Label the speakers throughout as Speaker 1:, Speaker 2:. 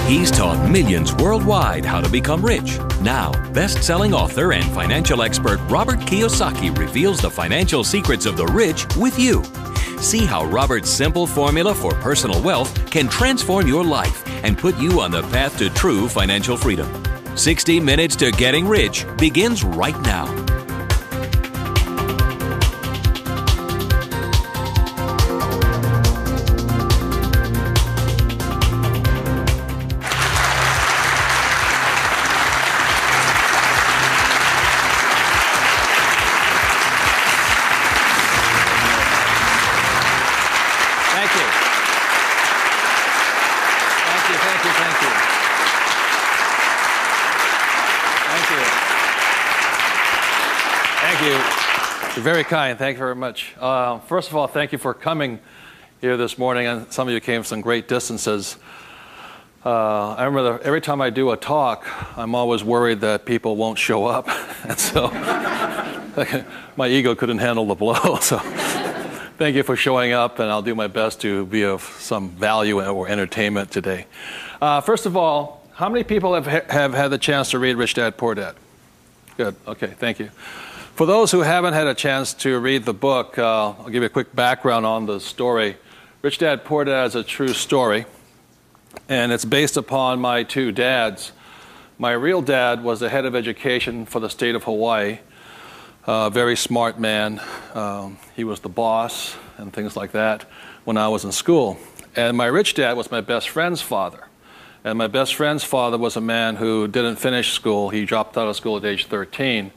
Speaker 1: He's taught millions worldwide how to become rich. Now, best-selling author and financial expert Robert Kiyosaki reveals the financial secrets of the rich with you. See how Robert's simple formula for personal wealth can transform your life and put you on the path to true financial freedom. 60 Minutes to Getting Rich begins right now.
Speaker 2: You're very kind. Thank you very much. First of all, thank you for coming here this morning. And some of you came from some great distances. I remember that every time I do a talk, I'm always worried that people won't show up. And so my ego couldn't handle the blow. So thank you for showing up, and I'll do my best to be of some value or entertainment today. First of all, how many people have had the chance to read Rich Dad, Poor Dad? Good. Okay, thank you. For those who haven't had a chance to read the book, I'll give you a quick background on the story. Rich Dad, Poor Dad is a true story, and it's based upon my two dads. My real dad was the head of education for the state of Hawaii, a very smart man. He was the boss and things like that when I was in school. And my rich dad was my best friend's father. And my best friend's father was a man who didn't finish school. He dropped out of school at age 13.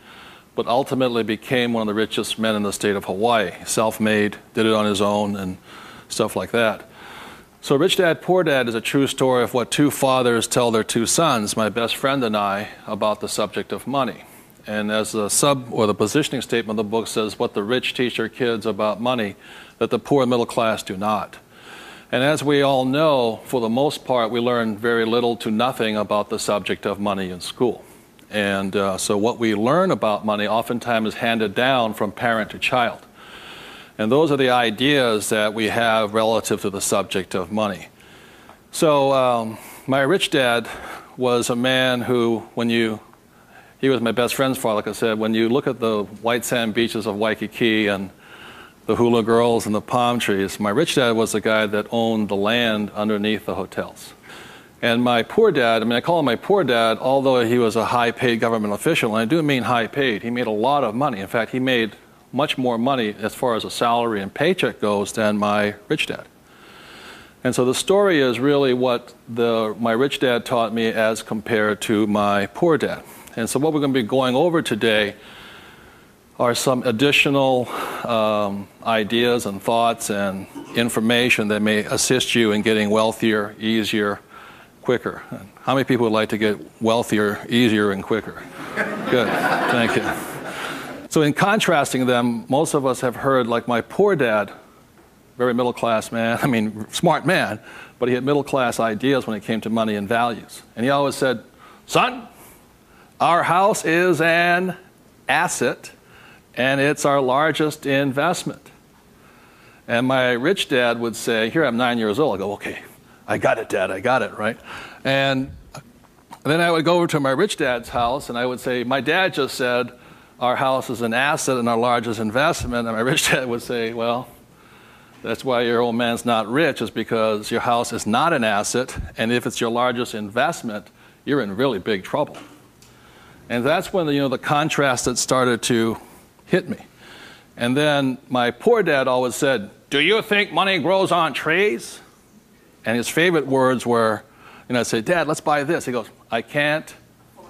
Speaker 2: But ultimately became one of the richest men in the state of Hawaii. Self-made, did it on his own, and stuff like that. So Rich Dad, Poor Dad is a true story of what two fathers tell their two sons, my best friend and I, about the subject of money. And as the the positioning statement of the book says, what the rich teach their kids about money, that the poor and middle class do not. And as we all know, for the most part, we learn very little to nothing about the subject of money in school. And so what we learn about money oftentimes is handed down from parent to child. And those are the ideas that we have relative to the subject of money. So my rich dad was a man who, he was my best friend's father, like I said, when you look at the white sand beaches of Waikiki and the hula girls and the palm trees, my rich dad was the guy that owned the land underneath the hotels. And my poor dad, I call him my poor dad, although he was a high-paid government official, and I do mean high-paid. He made a lot of money. In fact, he made much more money as far as a salary and paycheck goes than my rich dad. And so the story is really what my rich dad taught me as compared to my poor dad. And so what we're going to be going over today are some additional ideas and thoughts and information that may assist you in getting wealthier, easier, quicker. How many people would like to get wealthier, easier, and quicker? Good, thank you. So in contrasting them, most of us have heard, like my poor dad, very middle-class man, smart man, but he had middle-class ideas when it came to money and values. And he always said, son, our house is an asset, and it's our largest investment. And my rich dad would say, here I'm 9 years old, I go, okay, I got it, Dad, I got it, right? And then I would go over to my rich dad's house, and I would say, my dad just said, our house is an asset and our largest investment. And my rich dad would say, well, that's why your old man's not rich, is because your house is not an asset, and if it's your largest investment, you're in really big trouble. And that's when the contrast that started to hit me. And then my poor dad always said, do you think money grows on trees? And his favorite words were, I'd say, Dad, let's buy this. He goes, I can't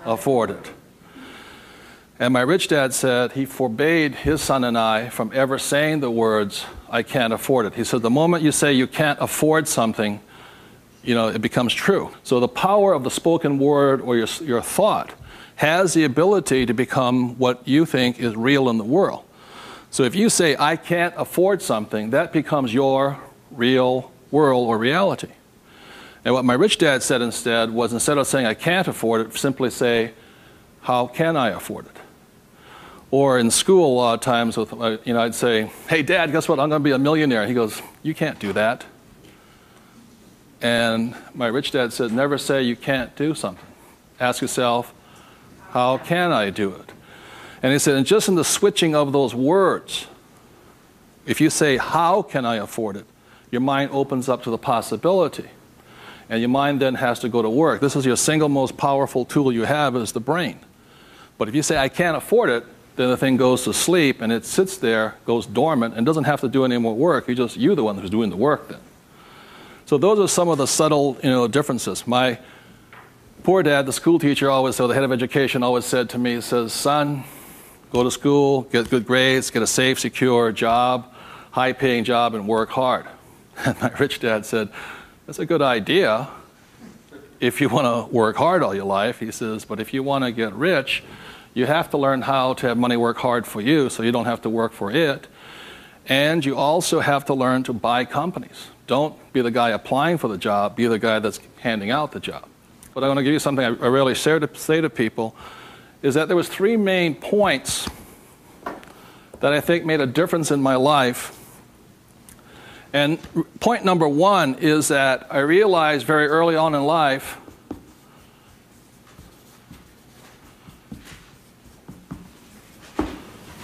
Speaker 2: afford it. And my rich dad said he forbade his son and I from ever saying the words, I can't afford it. He said, the moment you say you can't afford something, it becomes true. So the power of the spoken word or your thought has the ability to become what you think is real in the world. So if you say, I can't afford something, that becomes your real world or reality. And what my rich dad said instead was, instead of saying I can't afford it, simply say, how can I afford it? Or in school a lot of times, I'd say, hey Dad, guess what, I'm going to be a millionaire. He goes, you can't do that. And my rich dad said, never say you can't do something. Ask yourself, how can I do it? And he said, and just in the switching of those words, if you say, how can I afford it, your mind opens up to the possibility. And your mind then has to go to work. This is your single most powerful tool you have is the brain. But if you say, I can't afford it, then the thing goes to sleep and it sits there, goes dormant, and doesn't have to do any more work. You're the one who's doing the work then. So those are some of the subtle, differences. My poor dad, the school teacher, the head of education, always said to me, he says, son, go to school, get good grades, get a safe, secure job, high-paying job, and work hard. And my rich dad said, that's a good idea if you want to work hard all your life. He says, but if you want to get rich, you have to learn how to have money work hard for you so you don't have to work for it. And you also have to learn to buy companies. Don't be the guy applying for the job, be the guy that's handing out the job. But I want to give you something I rarely say to people, is that there was 3 main points that I think made a difference in my life. And point number 1 is that I realized very early on in life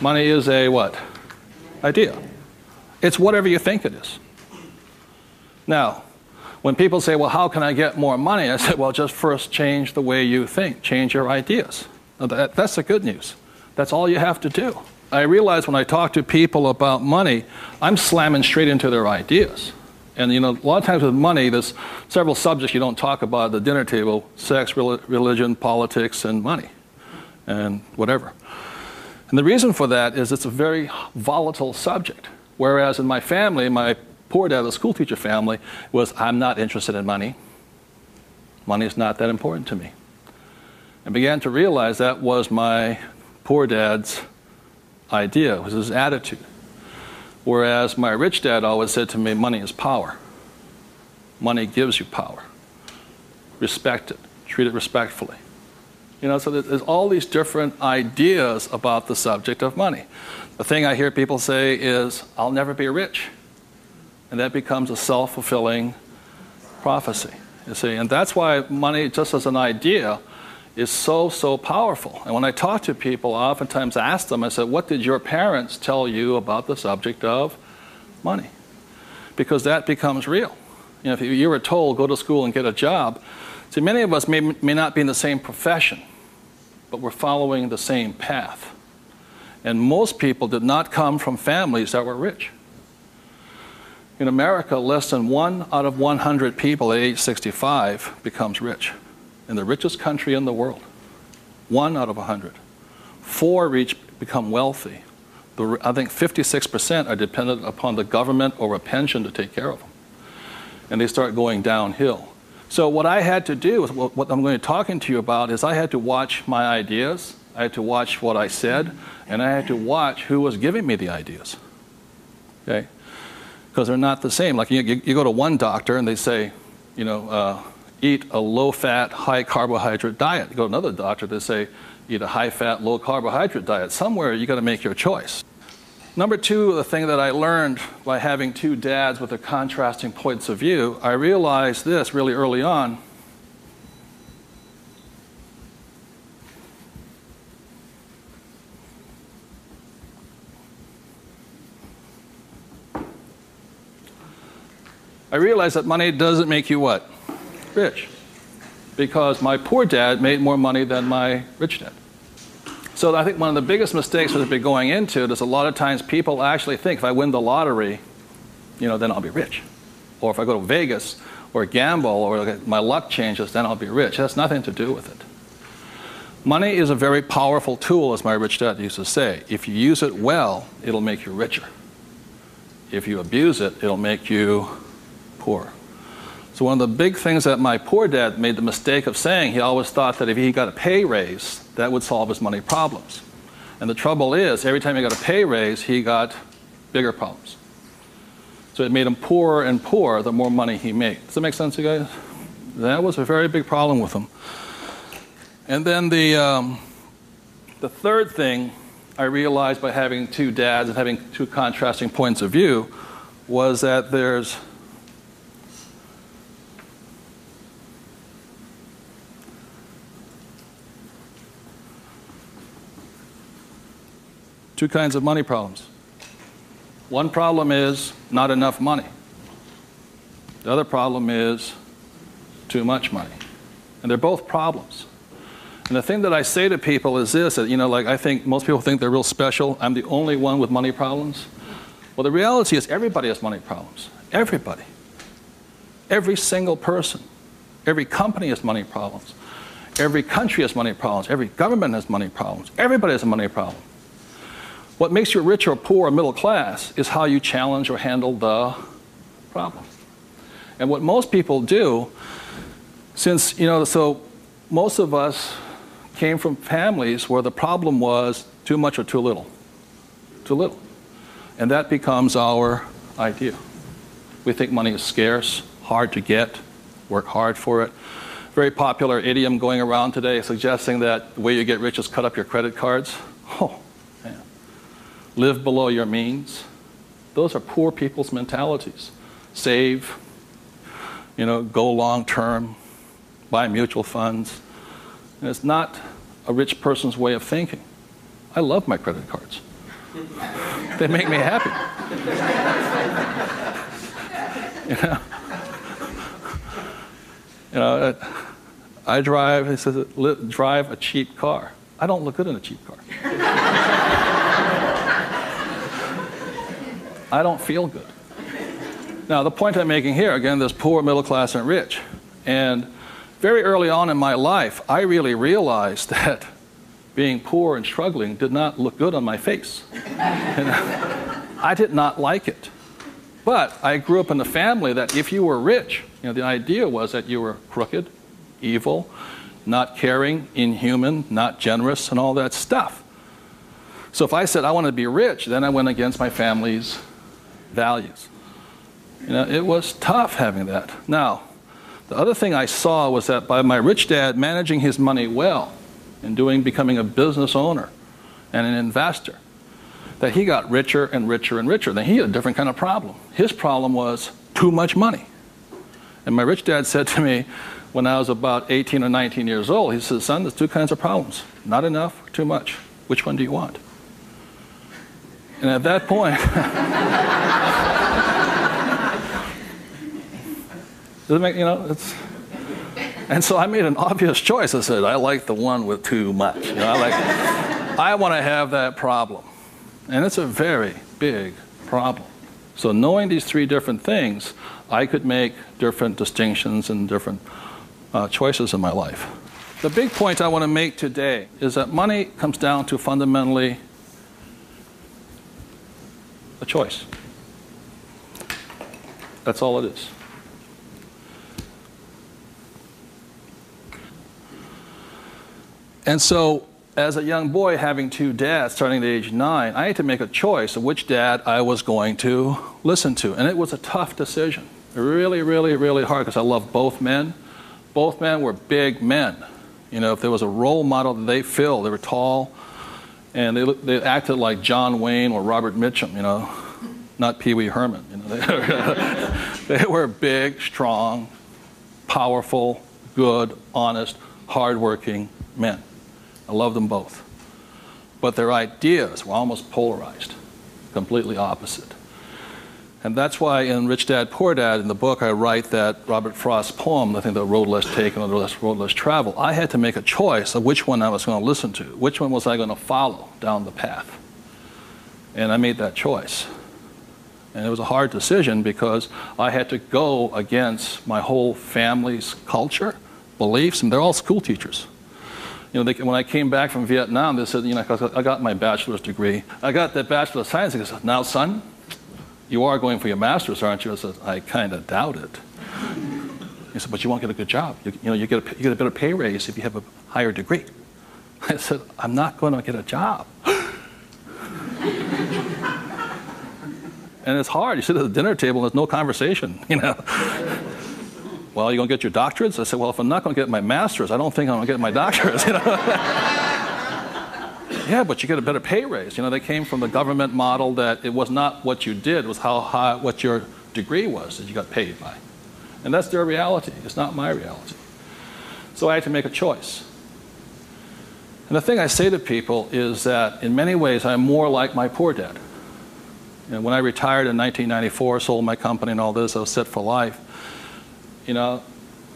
Speaker 2: money is a what? Idea. It's whatever you think it is. Now, when people say, well, how can I get more money? I say, well, just first change the way you think. Change your ideas. Now, that's the good news. That's all you have to do. I realize when I talk to people about money, I'm slamming straight into their ideas. And a lot of times with money, there's several subjects you don't talk about at the dinner table: sex, religion, politics, and money, and whatever. And the reason for that is it's a very volatile subject. Whereas in my family, my poor dad, the school teacher family, was, I'm not interested in money. Money is not that important to me. I began to realize that was my poor dad's idea, it was his attitude. Whereas my rich dad always said to me, money is power. Money gives you power. Respect it. Treat it respectfully. So there's all these different ideas about the subject of money. The thing I hear people say is, I'll never be rich. And that becomes a self-fulfilling prophecy, you see. And that's why money, just as an idea, is so, so powerful. And when I talk to people, I oftentimes ask them, I said, what did your parents tell you about the subject of money? Because that becomes real. If you were told, go to school and get a job, see, many of us may not be in the same profession, but we're following the same path. And most people did not come from families that were rich. In America, less than 1 out of 100 people at age 65 becomes rich. In the richest country in the world, 1 out of 100. 4 become wealthy. I think 56% are dependent upon the government or a pension to take care of them. And they start going downhill. So what I had to do, what I'm going to be talking to you about, is I had to watch my ideas, I had to watch what I said, and I had to watch who was giving me the ideas. Okay? Because they're not the same. Like you go to one doctor and they say, eat a low-fat, high-carbohydrate diet. You go to another doctor, they say, eat a high-fat, low-carbohydrate diet. Somewhere you got to make your choice. Number 2, the thing that I learned by having 2 dads with their contrasting points of view, I realized this really early on. I realized that money doesn't make you what? Rich. Because my poor dad made more money than my rich dad. So I think one of the biggest mistakes we've been going into is a lot of times people actually think if I win the lottery, then I'll be rich. Or if I go to Vegas or gamble or my luck changes, then I'll be rich. It has nothing to do with it. Money is a very powerful tool, as my rich dad used to say. If you use it well, it'll make you richer. If you abuse it, it'll make you poor. So one of the big things that my poor dad made the mistake of saying, he always thought that if he got a pay raise, that would solve his money problems. And the trouble is, every time he got a pay raise, he got bigger problems. So it made him poorer and poorer the more money he made. Does that make sense, you guys? That was a very big problem with him. And then the third thing I realized by having 2 dads and having 2 contrasting points of view was that there's two kinds of money problems. One problem is not enough money. The other problem is too much money. And they're both problems. And the thing that I say to people is this, that, like I think most people think they're real special. I'm the only one with money problems. Well, the reality is everybody has money problems. Everybody. Every single person. Every company has money problems. Every country has money problems. Every government has money problems. Everybody has a money problem. What makes you rich or poor or middle class is how you challenge or handle the problem. And what most people do, since, so most of us came from families where the problem was too much or too little. Too little. And that becomes our idea. We think money is scarce, hard to get, work hard for it. Very popular idiom going around today suggesting that the way you get rich is cut up your credit cards. Oh, man. Live below your means. Those are poor people's mentalities. Save, go long term, buy mutual funds. And it's not a rich person's way of thinking. I love my credit cards. They make me happy. I drive, it says, drive a cheap car. I don't look good in a cheap car. I don't feel good. Now, the point I'm making here, again, there's poor, middle class, and rich. And very early on in my life, I really realized that being poor and struggling did not look good on my face. And I did not like it. But I grew up in a family that if you were rich, the idea was that you were crooked, evil, not caring, inhuman, not generous, and all that stuff. So if I said I want to be rich, then I went against my family's values. It was tough having that. Now, the other thing I saw was that by my rich dad managing his money well and becoming a business owner and an investor, that he got richer and richer and richer. Then he had a different kind of problem. His problem was too much money. And my rich dad said to me when I was about 18 or 19 years old, he said, son, there's two kinds of problems. Not enough or too much. Which one do you want? And at that point, and so I made an obvious choice. I said, I like the one with too much. I want to have that problem. And it's a very big problem. So knowing these three different things, I could make different distinctions and different choices in my life. The big point I want to make today is that money comes down to fundamentally a choice. That's all it is. And so, as a young boy having two dads starting at age 9, I had to make a choice of which dad I was going to listen to. And it was a tough decision. Really, really, really hard because I love both men. Both men were big men. If there was a role model that they filled, they were tall, and they acted like John Wayne or Robert Mitchum, not Pee Wee Herman. They were big, strong, powerful, good, honest, hardworking men. I love them both. But their ideas were almost polarized, completely opposite. And that's why in Rich Dad, Poor Dad, in the book, I write that Robert Frost's poem, I think The Road Less Taken or The Road Less Traveled, I had to make a choice of which one I was going to listen to. Which one was I going to follow down the path? And I made that choice. And it was a hard decision because I had to go against my whole family's culture, beliefs, and they're all school teachers. When I came back from Vietnam, they said, I got my bachelor's degree. I got that Bachelor of Science. They said, now, son, you are going for your master's, aren't you? I said, I kind of doubt it. He said, but you won't get a good job. You get a better pay raise if you have a higher degree. I said, I'm not going to get a job. And it's hard. You sit at the dinner table and there's no conversation, Well, you going to get your doctorates? I said, well, if I'm not going to get my master's, I don't think I'm going to get my doctorates. Yeah, but you get a better pay raise. They came from the government model that it was not what you did, it was how high, what your degree was that you got paid by. And that's their reality. It's not my reality. So I had to make a choice. And the thing I say to people is that in many ways I'm more like my poor dad. You know, when I retired in 1994, sold my company and all this, I was set for life. You know,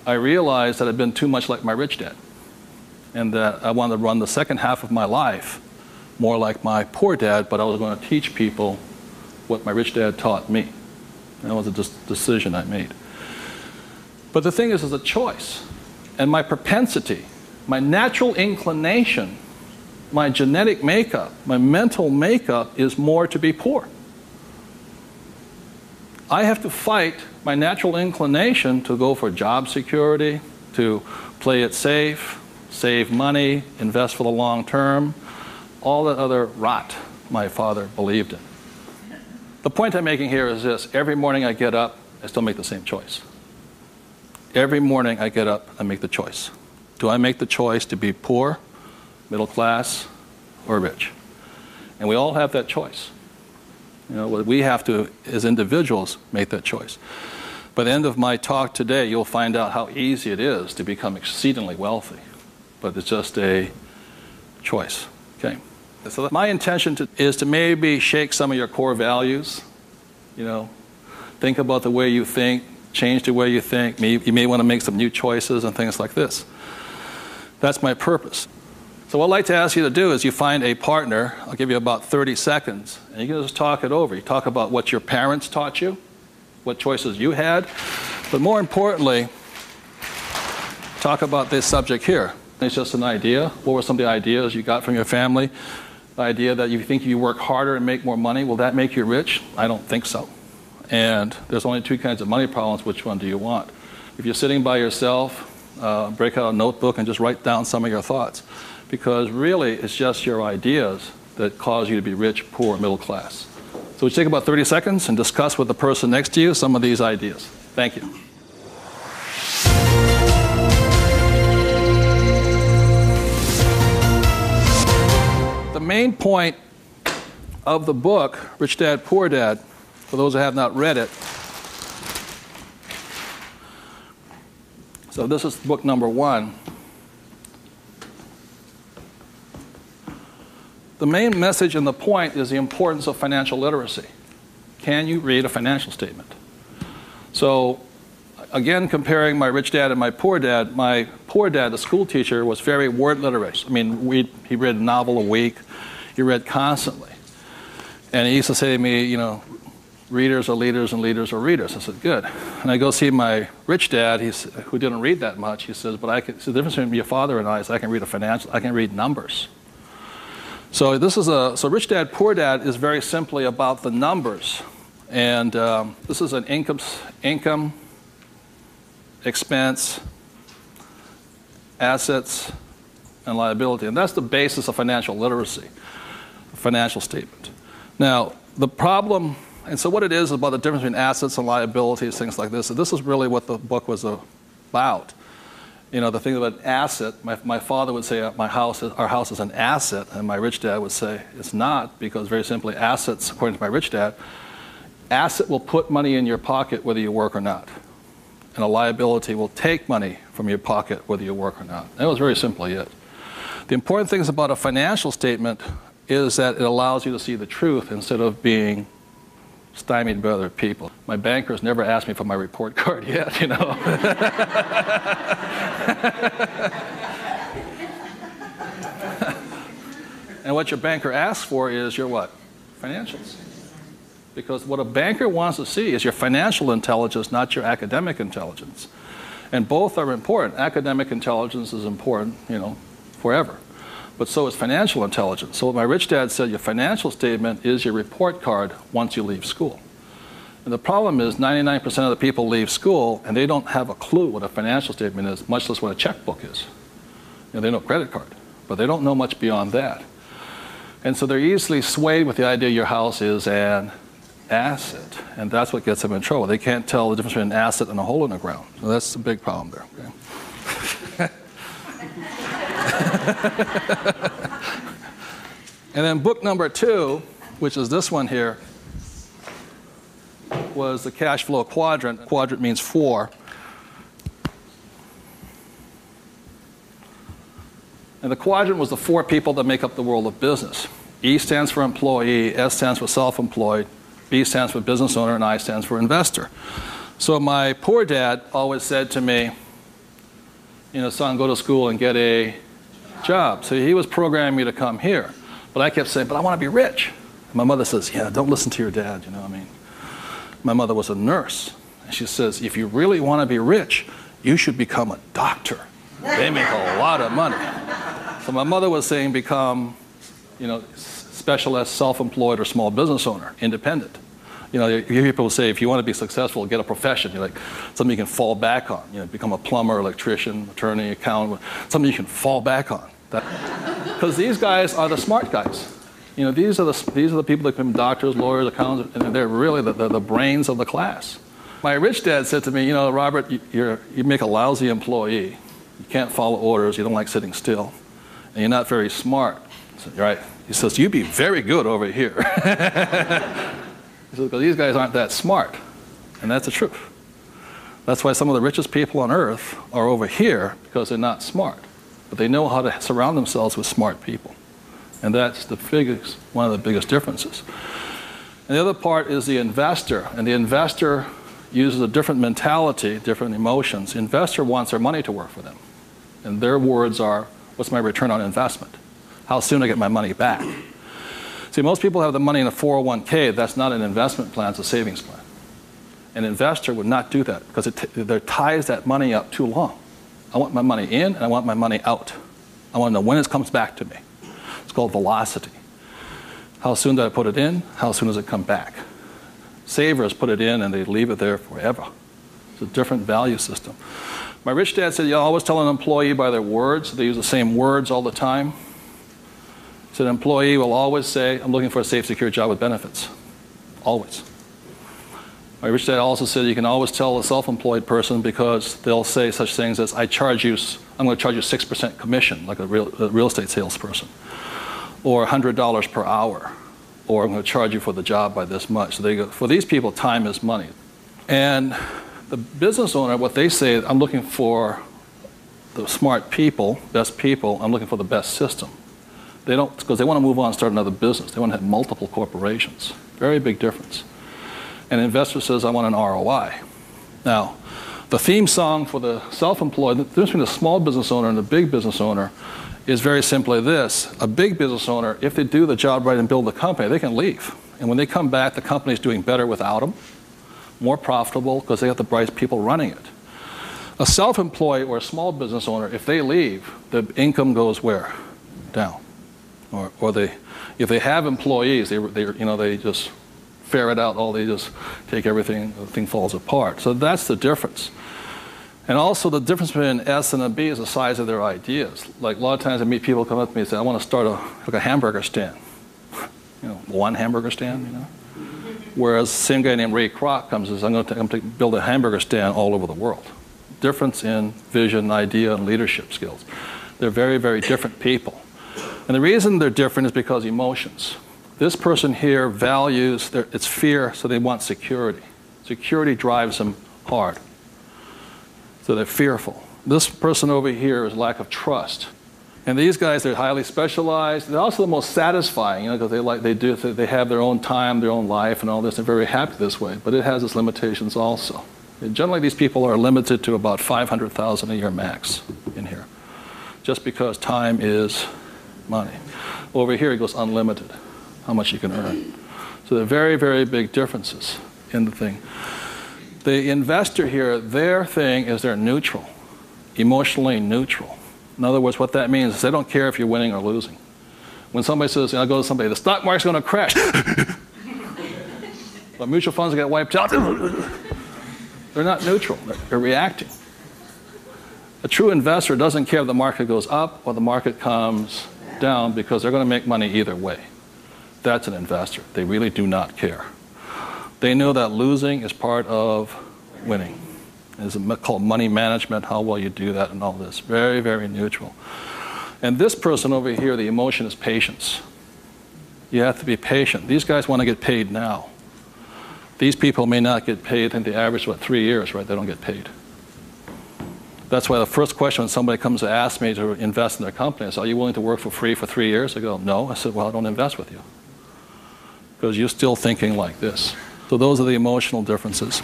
Speaker 2: I realized that I'd been too much like my rich dad, and that I wanted to run the second half of my life more like my poor dad, but I was going to teach people what my rich dad taught me. And that was a decision I made. But the thing is, it's a choice. And my propensity, my natural inclination, my genetic makeup, my mental makeup is more to be poor. I have to fight my natural inclination to go for job security, to play it safe, save money, invest for the long term, all that other rot my father believed in. The point I'm making here is this: every morning I get up, I still make the same choice. Every morning I get up, I make the choice. Do I make the choice to be poor, middle class, or rich? And we all have that choice. You know, we have to, as individuals, make that choice. By the end of my talk today, you'll find out how easy it is to become exceedingly wealthy. But it's just a choice. Okay. So my intention is to maybe shake some of your core values. You know, think about the way you think, change the way you think. You may want to make some new choices and things like this. That's my purpose. So what I'd like to ask you to do is you find a partner. I'll give you about 30 seconds, and you can just talk it over. You talk about what your parents taught you, what choices you had, but more importantly, talk about this subject here. It's just an idea. What were some of the ideas you got from your family? The idea that you think you work harder and make more money, will that make you rich? I don't think so. And there's only two kinds of money problems. Which one do you want? If you're sitting by yourself, break out a notebook and just write down some of your thoughts. Because really, it's just your ideas that cause you to be rich, poor, middle class. So we take about 30 seconds and discuss with the person next to you some of these ideas. Thank you. The main point of the book, Rich Dad, Poor Dad, for those who have not read it, so this is book number 1. The main message and the point is the importance of financial literacy. Can you read a financial statement? So, again, comparing my rich dad and my poor dad, the school teacher, was very word literate. I mean, he read a novel a week. He read constantly. And he used to say to me, you know, readers are leaders and leaders are readers. I said, good. And I go see my rich dad, who didn't read that much. He says, but the difference between your father and I is I can read numbers. So so Rich Dad, Poor Dad is very simply about the numbers. And this is an income, expense, assets, and liability. And that's the basis of financial literacy, a financial statement. Now, the problem, and so what it is about the difference between assets and liabilities, things like this. So this is really what the book was about. You know, the thing about asset, my father would say our house is an asset, and my rich dad would say it's not, because very simply assets, according to my rich dad, asset will put money in your pocket whether you work or not. And a liability will take money from your pocket whether you work or not. That was very simply it. The important things about a financial statement is that it allows you to see the truth instead of being stymied by other people. My bankers never asked me for my report card yet, you know. And what your banker asks for is your what? Financials. Because what a banker wants to see is your financial intelligence, not your academic intelligence. And both are important. Academic intelligence is important, you know, forever. But so is financial intelligence. So what my rich dad said, your financial statement is your report card once you leave school. And the problem is 99% of the people leave school and they don't have a clue what a financial statement is, much less what a checkbook is. You know, they know credit card, but they don't know much beyond that. And so they're easily swayed with the idea your house is an asset, and that's what gets them in trouble. They can't tell the difference between an asset and a hole in the ground. So that's a big problem there. Okay? And then book number 2, which is this one here, was the Cashflow Quadrant. Quadrant means 4. And the quadrant was the 4 people that make up the world of business. E stands for employee, S stands for self-employed, B stands for business owner, and I stands for investor. So my poor dad always said to me, son, go to school and get a job. So he was programming me to come here. But I kept saying, but I want to be rich. And my mother says, yeah, don't listen to your dad, My mother was a nurse. And she says, if you really want to be rich, you should become a doctor. They make a lot of money. So my mother was saying become, specialist, self-employed, or small business owner, independent. You hear people say, if you want to be successful, get a profession. Something you can fall back on. Become a plumber, electrician, attorney, accountant, something you can fall back on. Because these guys are the smart guys. These are the people that become doctors, lawyers, accountants, and they're really the brains of the class. My rich dad said to me, Robert, you make a lousy employee. You can't follow orders. You don't like sitting still. And you're not very smart. I said, you're right. He says, you'd be very good over here. He says, because these guys aren't that smart. And that's the truth. That's why some of the richest people on earth are over here, because they're not smart. But they know how to surround themselves with smart people. And that's one of the biggest differences. And the other part is the investor. And the investor uses a different mentality, different emotions. The investor wants their money to work for them. And their words are, what's my return on investment? How soon I get my money back? See, most people have the money in a 401k. That's not an investment plan, it's a savings plan. An investor would not do that because it ties that money up too long. I want my money in and I want my money out. I want to know when it comes back to me. It's called velocity. How soon do I put it in? How soon does it come back? Savers put it in and they leave it there forever. It's a different value system. My rich dad said, you always tell an employee by their words. They use the same words all the time. He said, an employee will always say, I'm looking for a safe, secure job with benefits. Always. My rich dad also said you can always tell a self-employed person because they'll say such things as, I'm going to charge you 6% commission, like a real estate salesperson, or $100 per hour, or I'm going to charge you for the job by this much. So they go, for these people, time is money. And the business owner, what they say, I'm looking for the smart people, best people, I'm looking for the best system. They don't, because they want to move on and start another business. They want to have multiple corporations. Very big difference. An investor says, I want an ROI. Now, the theme song for the self-employed, the difference between the small business owner and the big business owner is very simply this. A big business owner, if they do the job right and build the company, they can leave. And when they come back, the company's doing better without them, more profitable because they have the bright people running it. A self-employed or a small business owner, if they leave, the income goes where? Down. Or if they have employees, they just ferret out they just take everything, the thing falls apart. So that's the difference. And also the difference between an S and a B is the size of their ideas. Like a lot of times I meet people come up to me and say, I want to start a hamburger stand. One hamburger stand, Whereas the same guy named Ray Kroc comes and says, I'm going to build a hamburger stand all over the world. Difference in vision, idea, and leadership skills. They're very, very different people. And the reason they're different is because emotions. This person here values, it's fear, so they want security. Security drives them hard. So they're fearful. This person over here is lack of trust. And these guys, they're highly specialized. They're also the most satisfying, because they have their own time, their own life, and all this. They're very happy this way, but it has its limitations also. And generally, these people are limited to about $500,000 a year max in here, just because time is money. Over here, it goes unlimited, how much you can earn. So there are very, very big differences in the thing. The investor here, their thing is they're neutral, emotionally neutral. In other words, what that means is they don't care if you're winning or losing. When somebody says, I go to somebody, the stock market's going to crash. The mutual funds get wiped out. They're not neutral. They're reacting. A true investor doesn't care if the market goes up or the market comes down because they're going to make money either way. That's an investor. They really do not care. They know that losing is part of winning. It's called money management, how well you do that and all this. Very, very neutral. And this person over here, the emotion is patience. You have to be patient. These guys want to get paid now. These people may not get paid. I think the average is, 3 years, right? They don't get paid. That's why the first question when somebody comes to ask me to invest in their company, I say, are you willing to work for free for 3 years? I go, no. I said, well, I don't invest with you. Because you're still thinking like this. So those are the emotional differences.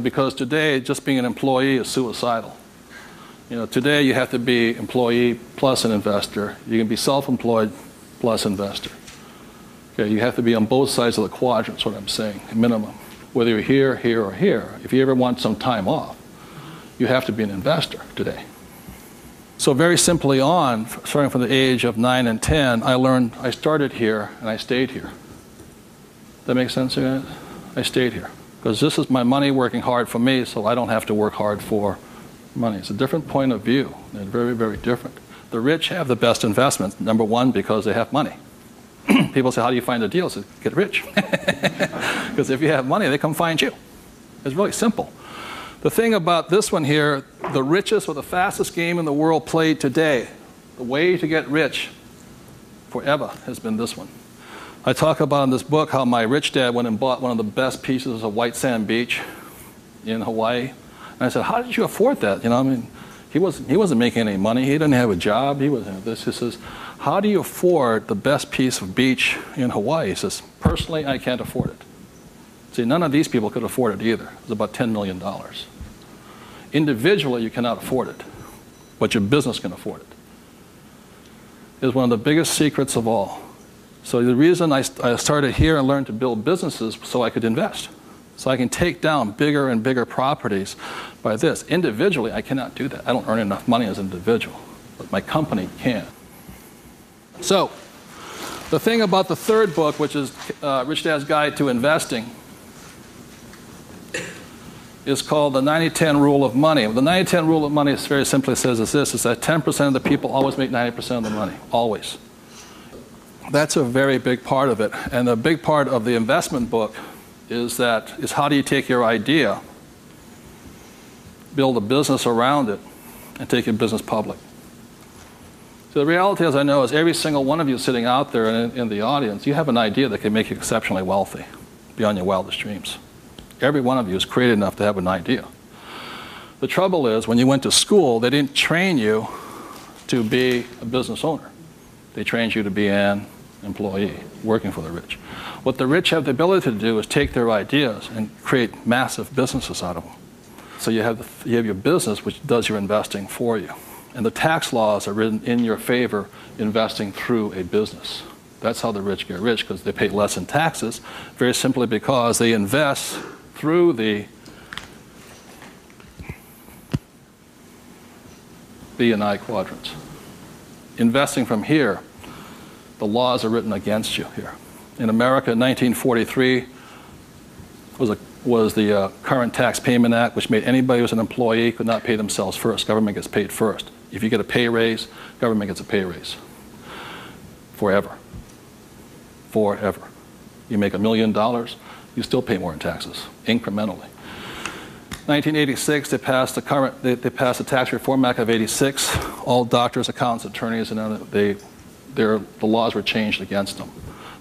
Speaker 2: Because today, just being an employee is suicidal. Today you have to be employee plus an investor. You can be self-employed plus investor. Okay, you have to be on both sides of the quadrant, is what I'm saying, minimum. Whether you're here, here, or here. If you ever want some time off, you have to be an investor today. So very simply on, starting from the age of 9 and 10, I started here and I stayed here. That makes sense to you guys? I stayed here. Because this is my money working hard for me, so I don't have to work hard for money. It's a different point of view. They're very, very different. The rich have the best investments. Number one, because they have money. People say, how do you find a deal? I say, get rich. Because if you have money, they come find you. It's really simple. The thing about this one here, the richest or the fastest game in the world played today, the way to get rich forever has been this one. I talk about in this book how my rich dad went and bought one of the best pieces of white sand beach in Hawaii. And I said, how did you afford that? He wasn't making any money. He didn't have a job. He wasn't this. He says, how do you afford the best piece of beach in Hawaii? He says, personally, I can't afford it. See, none of these people could afford it either. It was about $10 million. Individually, you cannot afford it, but your business can afford it. It's one of the biggest secrets of all. So the reason I started here and learned to build businesses so I could invest. So I can take down bigger and bigger properties by this. Individually, I cannot do that. I don't earn enough money as an individual, but my company can. So the thing about the third book, which is Rich Dad's Guide to Investing, is called the 90-10 Rule of Money. The 90-10 Rule of Money very simply says is this, is that 10% of the people always make 90% of the money, always. That's a very big part of it. And a big part of the investment book is how do you take your idea, build a business around it, and take your business public. So the reality, as I know, is every single one of you sitting out there in the audience, you have an idea that can make you exceptionally wealthy beyond your wildest dreams. Every one of you is creative enough to have an idea. The trouble is, when you went to school, they didn't train you to be a business owner. They trained you to be an employee, working for the rich. What the rich have the ability to do is take their ideas and create massive businesses out of them. So you have your business, which does your investing for you. And the tax laws are written in your favor, investing through a business. That's how the rich get rich, because they pay less in taxes, very simply because they invest through the B and I quadrants. Investing from here, the laws are written against you here. In America, 1943 was the Current Tax Payment Act, which made anybody who was an employee could not pay themselves first. Government gets paid first. If you get a pay raise, government gets a pay raise. Forever. Forever. You make $1 million, you still pay more in taxes, incrementally. 1986, they passed the Tax Reform Act of '86. All doctors, accountants, attorneys, and the laws were changed against them.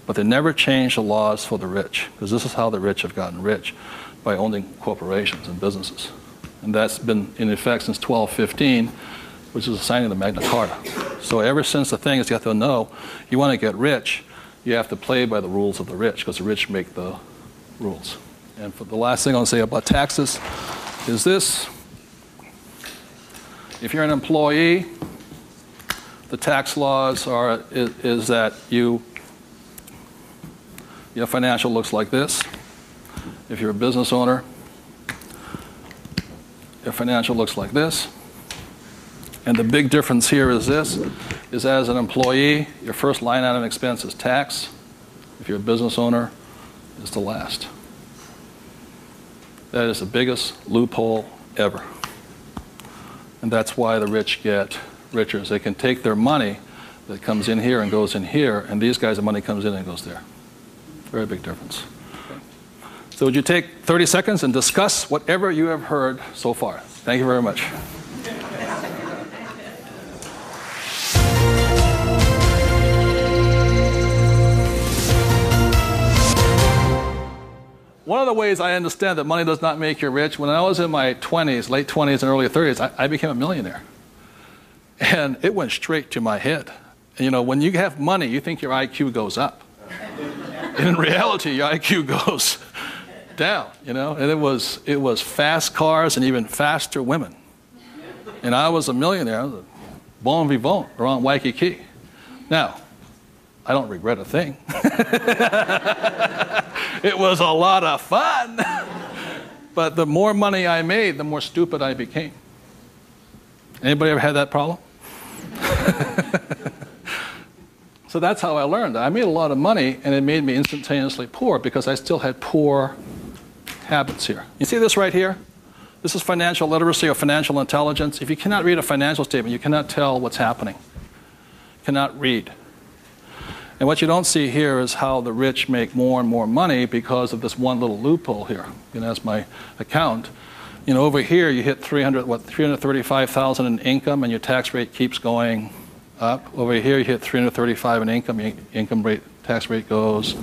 Speaker 2: But they never changed the laws for the rich, because this is how the rich have gotten rich, by owning corporations and businesses. And that's been in effect since 1215, which is the signing of the Magna Carta. So ever since the thing is, you have to know, you want to get rich, you have to play by the rules of the rich, because the rich make the rules. And for the last thing I want to say about taxes is this. If you're an employee, the tax laws is that your financial looks like this. If you're a business owner, your financial looks like this. And the big difference here is this, is as an employee, your first line item expense is tax. If you're a business owner, it's the last. That is the biggest loophole ever. And that's why the rich get richer. They can take their money that comes in here and goes in here, and these guys, the money comes in and goes there. Very big difference. Okay. So would you take 30 seconds and discuss whatever you have heard so far? Thank you very much. one of the ways I understand that money does not make you rich, when I was in my 20s, late 20s and early 30s, I became a millionaire. And it went straight to my head. And, you know, when you have money, you think your IQ goes up. And in reality, your IQ goes down, you know. And it was fast cars and even faster women. And I was a millionaire. I was a bon vivant around Waikiki. Now, I don't regret a thing. It was a lot of fun. But the more money I made, the more stupid I became. Anybody ever had that problem? So that's how I learned. I made a lot of money, and it made me instantaneously poor because I still had poor habits here. You see this right here? This is financial literacy or financial intelligence. If you cannot read a financial statement, you cannot tell what's happening. You cannot read. And what you don't see here is how the rich make more and more money because of this one little loophole here. You know, that's my account. You know, over here you hit 335,000 in income, and your tax rate keeps going up. Over here you hit 335 in income, your tax rate goes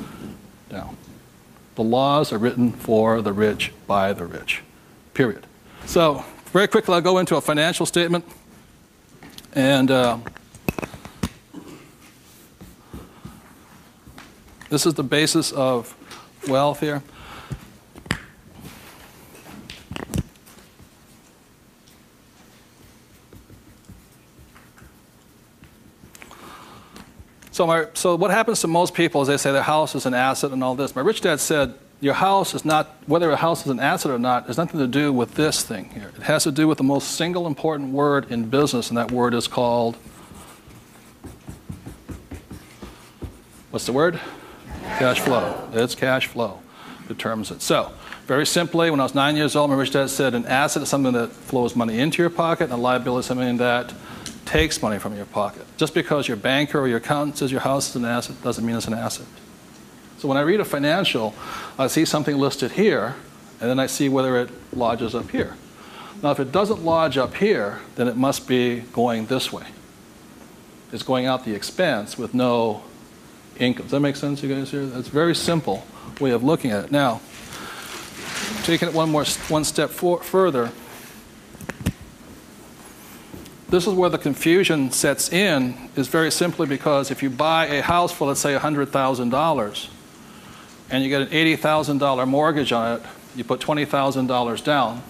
Speaker 2: down. The laws are written for the rich by the rich. Period. So very quickly I'll go into a financial statement, and this is the basis of wealth here. So what happens to most people is they say their house is an asset and all this. My rich dad said, your house is not, whether a house is an asset or not, has nothing to do with this thing here. It has to do with the most single important word in business, and that word is called, what's the word? Cash flow. It's cash flow determines it. So, very simply, when I was 9 years old, my rich dad said an asset is something that flows money into your pocket, and a liability is something that takes money from your pocket. Just because your banker or your accountant says your house is an asset doesn't mean it's an asset. So when I read a financial, I see something listed here, and then I see whether it lodges up here. Now, if it doesn't lodge up here, then it must be going this way. It's going out the expense with no income. Does that make sense, you guys here? That's a very simple way of looking at it. Now, taking it one step further, this is where the confusion sets in, is very simply because if you buy a house for, let's say, $100,000, and you get an $80,000 mortgage on it, you put $20,000 down,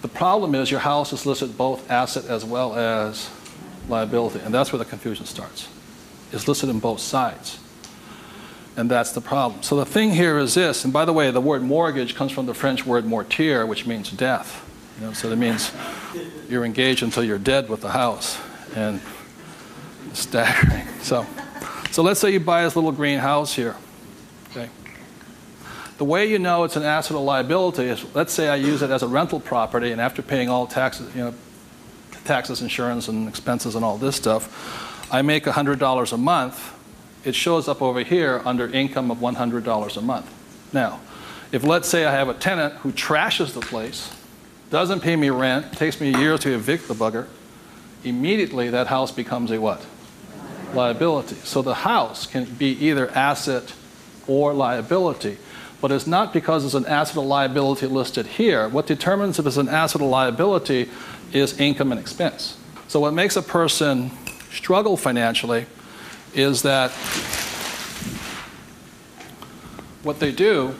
Speaker 2: the problem is your house is listed both asset as well as liability, and that's where the confusion starts. It's listed in both sides, and that's the problem. So the thing here is this, and by the way, the word mortgage comes from the French word mortir, which means death. You know, so that means you're engaged until you're dead with the house, and it's staggering. So let's say you buy this little green house here. Okay. The way you know it's an asset or liability is, let's say I use it as a rental property, and after paying all taxes, you know, taxes, insurance, and expenses, and all this stuff, I make $100 a month. It shows up over here under income of $100 a month. Now, if let's say I have a tenant who trashes the place, doesn't pay me rent, takes me a year to evict the bugger, immediately that house becomes a what? Liability. So the house can be either asset or liability, but it's not because it's an asset or liability listed here. What determines if it's an asset or liability is income and expense. So what makes a person struggle financially is that what they do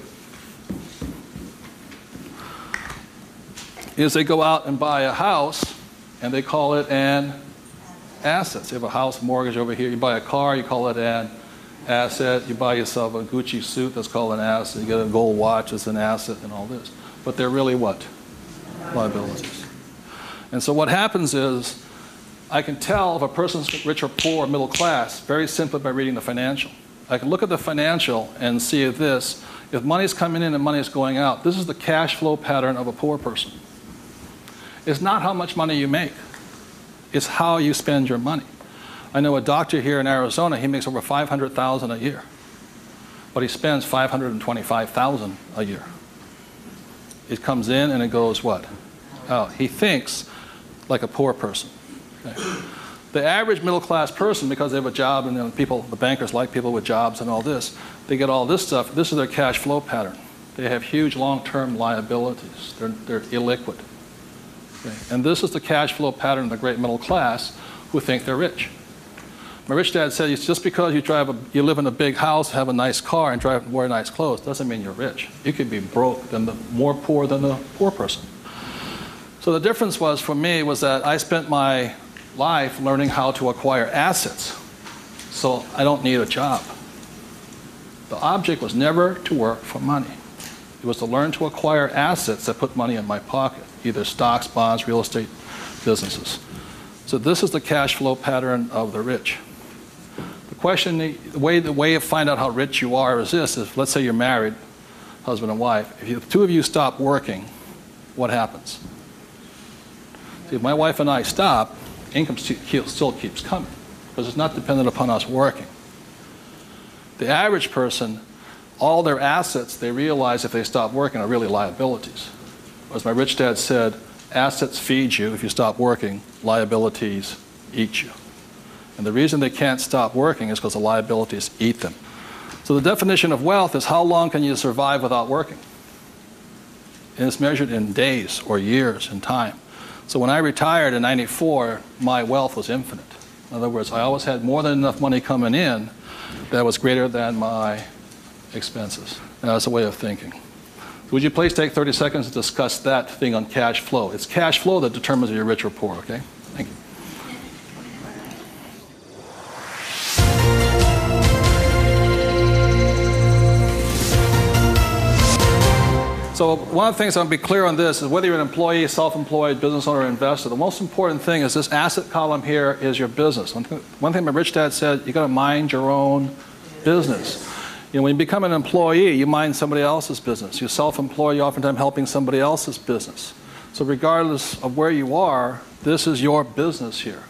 Speaker 2: is they go out and buy a house, and they call it an asset. So you have a house mortgage over here. You buy a car, you call it an asset. You buy yourself a Gucci suit, that's called an asset. You get a gold watch, it's an asset, and all this. But they're really what? Liabilities. And so what happens is, I can tell if a person's rich or poor or middle class very simply by reading the financial. I can look at the financial and see this. If money's coming in and money's going out, this is the cash flow pattern of a poor person. It's not how much money you make. It's how you spend your money. I know a doctor here in Arizona, he makes over $500,000 a year. But he spends $525,000 a year. It comes in and it goes what? Out. He thinks like a poor person. Okay. The average middle-class person, because they have a job and the bankers like people with jobs and all this, they get all this stuff. This is their cash flow pattern. They have huge long-term liabilities. They're illiquid. Okay? And this is the cash flow pattern of the great middle class who think they're rich. My rich dad said, just because you live in a big house, have a nice car, and wear nice clothes, doesn't mean you're rich. You could be broke, more poor than the poor person. So the difference was, for me, was that I spent my life learning how to acquire assets, so I don't need a job. The object was never to work for money. It was to learn to acquire assets that put money in my pocket, either stocks, bonds, real estate, businesses. So this is the cash flow pattern of the rich. The question, the way to find out how rich you are is this: if, let's say you're married, husband and wife, if the two of you stop working, what happens? See, if my wife and I stop, income still keeps coming, because it's not dependent upon us working. The average person, all their assets, they realize if they stop working, are really liabilities. As my rich dad said, assets feed you if you stop working, liabilities eat you. And the reason they can't stop working is because the liabilities eat them. So the definition of wealth is how long can you survive without working? And it's measured in days or years in time. So when I retired in '94, my wealth was infinite. In other words, I always had more than enough money coming in that was greater than my expenses. And that's a way of thinking. Would you please take 30 seconds to discuss that thing on cash flow? It's cash flow that determines if you're rich or poor, okay? Thank you. So one of the things I want to be clear on this is whether you're an employee, self-employed, business owner, or investor, the most important thing is this asset column here is your business. One thing my rich dad said, you got to mind your own business. You know, when you become an employee, you mind somebody else's business. You're self-employed, you're oftentimes helping somebody else's business. So regardless of where you are, this is your business here.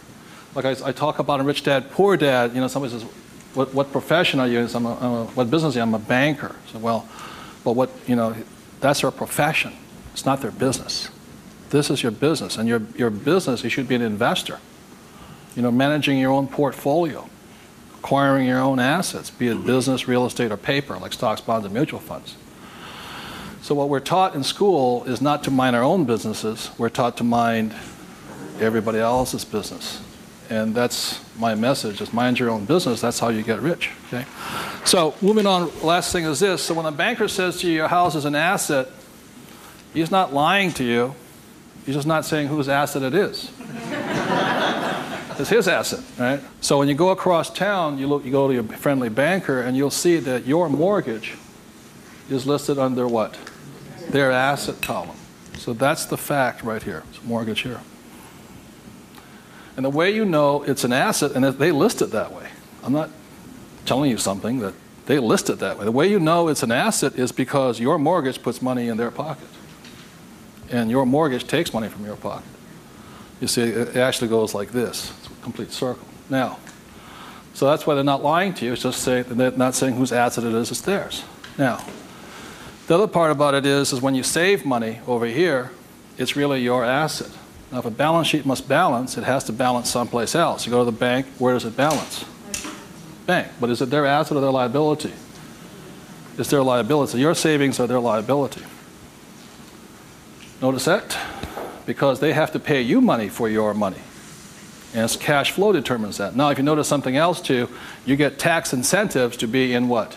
Speaker 2: Like I talk about in Rich Dad, Poor Dad, you know, somebody says, what profession are you in? What business are you? I'm a banker. So, well, what, you know, that's their profession. It's not their business. This is your business. And your business, you should be an investor. You know, managing your own portfolio, acquiring your own assets, be it business, real estate, or paper, like stocks, bonds, and mutual funds. So what we're taught in school is not to mind our own businesses. We're taught to mind everybody else's business. And that's my message, is mind your own business. That's how you get rich, okay? So moving on, last thing is this. So when a banker says to you your house is an asset, he's not lying to you. He's just not saying whose asset it is. It's his asset, right? So when you go across town, you go to your friendly banker, and you'll see that your mortgage is listed under what? Their asset column. So that's the fact right here. It's mortgage here. And the way you know it's an asset, and they list it that way. I'm not telling you something, that they list it that way. The way you know it's an asset is because your mortgage puts money in their pocket. And your mortgage takes money from your pocket. You see, it actually goes like this. It's a complete circle. Now, so that's why they're not lying to you. It's just they're not saying whose asset it is, it's theirs. Now, the other part about it is when you save money over here, it's really your asset. Now, if a balance sheet must balance, it has to balance someplace else. You go to the bank, where does it balance? Bank. But is it their asset or their liability? It's their liability. So your savings are their liability. Notice that? Because they have to pay you money for your money. And it's cash flow determines that. Now, if you notice something else too, you get tax incentives to be in what?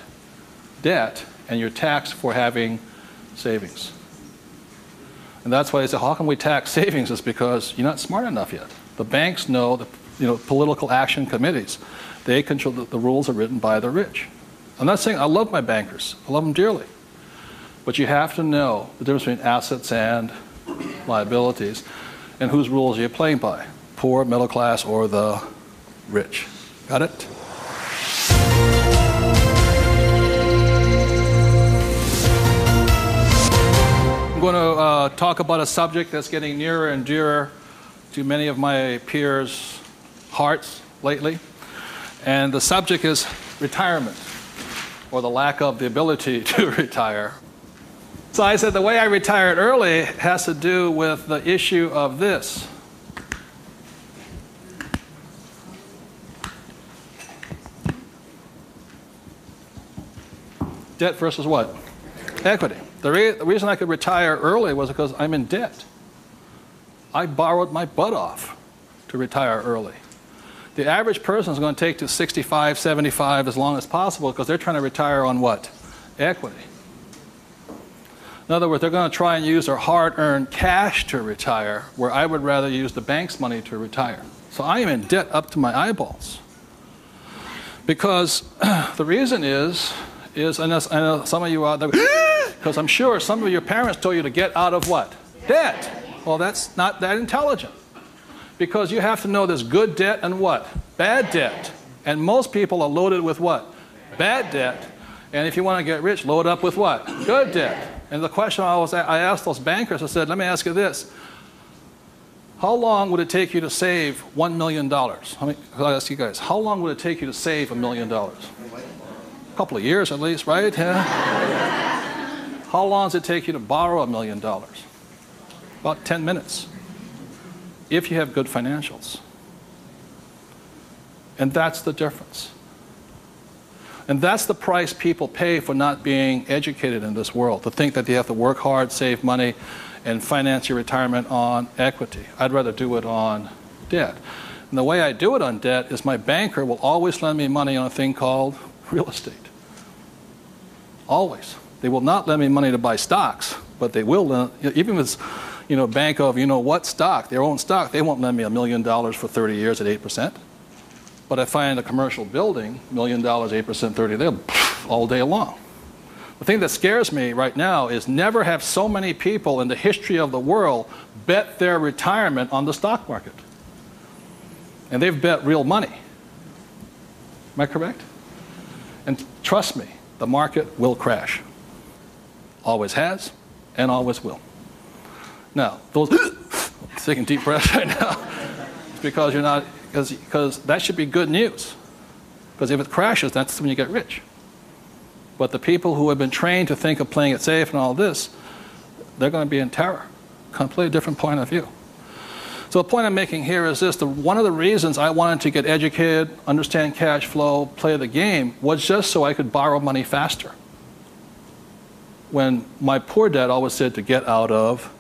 Speaker 2: Debt, and you're taxed for having savings. And that's why they say, how can we tax savings? It's because you're not smart enough yet. The banks know, political action committees, they control the rules are written by the rich. I'm not saying I love my bankers. I love them dearly. But you have to know the difference between assets and liabilities, and whose rules are you playing by? Poor, middle class, or the rich? Got it? I'm going to talk about a subject that's getting nearer and dearer to many of my peers' hearts lately. And the subject is retirement, or the lack of the ability to retire. So I said the way I retired early has to do with the issue of this. Debt versus what? Equity. The reason I could retire early was because I'm in debt. I borrowed my butt off to retire early. The average person is going to take to 65, 75 as long as possible because they're trying to retire on what? Equity. In other words, they're going to try and use their hard-earned cash to retire, where I would rather use the bank's money to retire. So I am in debt up to my eyeballs. Because the reason is I know some of you out there, because I'm sure some of your parents told you to get out of what? Debt. Well, that's not that intelligent. Because you have to know there's good debt and what? Bad debt. And most people are loaded with what? Bad debt. And if you want to get rich, load up with what? Good debt. And the question I asked those bankers, I said, let me ask you this. How long would it take you to save $1 million? I'll ask you guys, how long would it take you to save $1 million? A couple of years at least, right? Yeah. How long does it take you to borrow $1 million? About 10 minutes. If you have good financials. And that's the difference. And that's the price people pay for not being educated in this world, to think that they have to work hard, save money, and finance your retirement on equity. I'd rather do it on debt. And the way I do it on debt is my banker will always lend me money on a thing called real estate. Always. They will not lend me money to buy stocks, but they will lend, even if it's bank of what stock, their own stock, they won't lend me $1 million for 30 years at 8%. But I find a commercial building, $1 million, 8%, 30, they'll all day long. The thing that scares me right now is never have so many people in the history of the world bet their retirement on the stock market. And they've bet real money. Am I correct? And trust me, the market will crash. Always has and always will. Now, those taking deep breaths right now, it's because you're not, because that should be good news. Because if it crashes, that's when you get rich. But the people who have been trained to think of playing it safe and all this, they're going to be in terror. Completely different point of view. So the point I'm making here is this. One of the reasons I wanted to get educated, understand cash flow, play the game, was just so I could borrow money faster. When my poor dad always said to get out of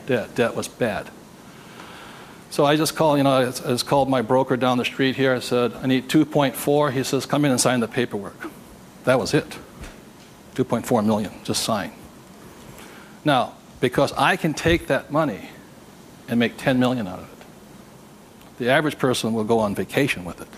Speaker 2: debt. Debt was bad. So I just called, I just called my broker down the street here. I said, I need 2.4. He says, come in and sign the paperwork. That was it. 2.4 million, just sign. Now, because I can take that money and make 10 million out of it, the average person will go on vacation with it.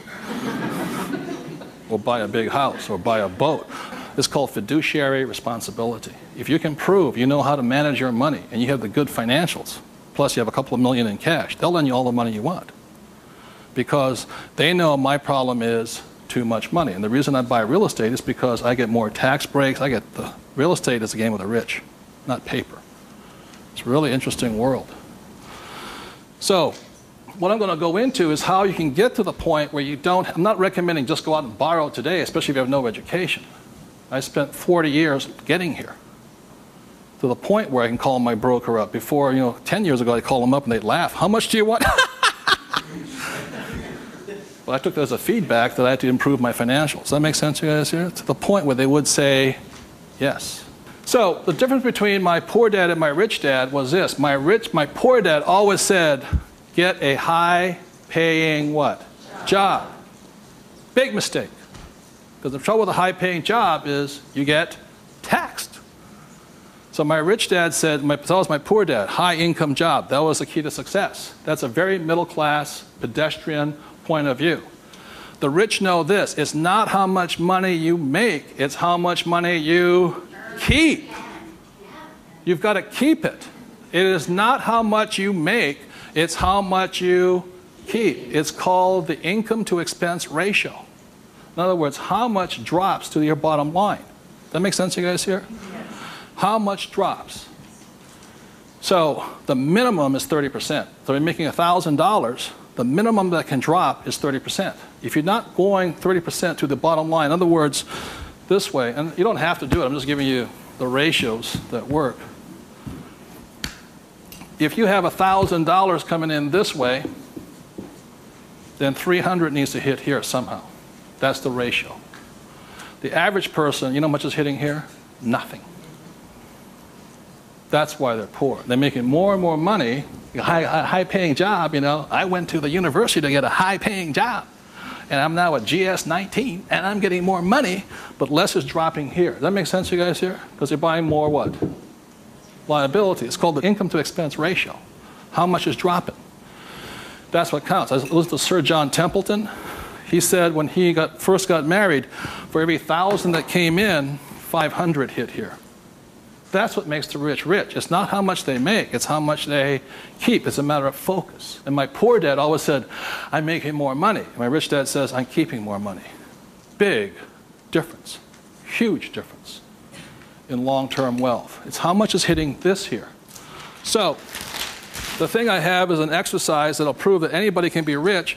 Speaker 2: Or buy a big house, or buy a boat. It's called fiduciary responsibility. If you can prove you know how to manage your money and you have the good financials, plus you have a couple of million in cash, they'll lend you all the money you want. Because they know my problem is too much money. And the reason I buy real estate is because I get more tax breaks. The real estate is a game of the rich, not paper. It's a really interesting world. So what I'm going to go into is how you can get to the point where you don't, I'm not recommending just go out and borrow today, especially if you have no education. I spent 40 years getting here to the point where I can call my broker up. Before, 10 years ago, I'd call them up and they'd laugh. How much do you want? But I took that as a feedback that I had to improve my financials. Does that make sense to you guys here? To the point where they would say yes. So the difference between my poor dad and my rich dad was this. My poor dad always said, get a high-paying what? Job. Big mistake. Because the trouble with a high-paying job is you get taxed. So my rich dad said, that was my poor dad, high-income job. That was the key to success. That's a very middle-class, pedestrian point of view. The rich know this. It's not how much money you make. It's how much money you keep. You've got to keep it. It is not how much you make. It's how much you keep. It's called the income to expense ratio. In other words, how much drops to your bottom line. Does that make sense to you guys here? Yes. How much drops? So the minimum is 30%. So you're making $1,000, the minimum that can drop is 30%. If you're not going 30% to the bottom line, in other words, this way, and you don't have to do it, I'm just giving you the ratios that work. If you have $1,000 coming in this way, then 300 needs to hit here somehow. That's the ratio. The average person, you know how much is hitting here? Nothing. That's why they're poor. They're making more and more money, a high-paying job, you know. I went to the university to get a high-paying job, and I'm now at GS-19, and I'm getting more money, but less is dropping here. Does that make sense to you guys here? Because they're buying more what? Liability. It's called the income to expense ratio. How much is dropping? That's what counts. I listened to Sir John Templeton. He said when he first got married, for every 1,000 that came in, 500 hit here. That's what makes the rich rich. It's not how much they make, it's how much they keep. It's a matter of focus. And my poor dad always said, I'm making more money. And my rich dad says, I'm keeping more money. Big difference, huge difference in long-term wealth. It's how much is hitting this here. So the thing I have is an exercise that'll prove that anybody can be rich.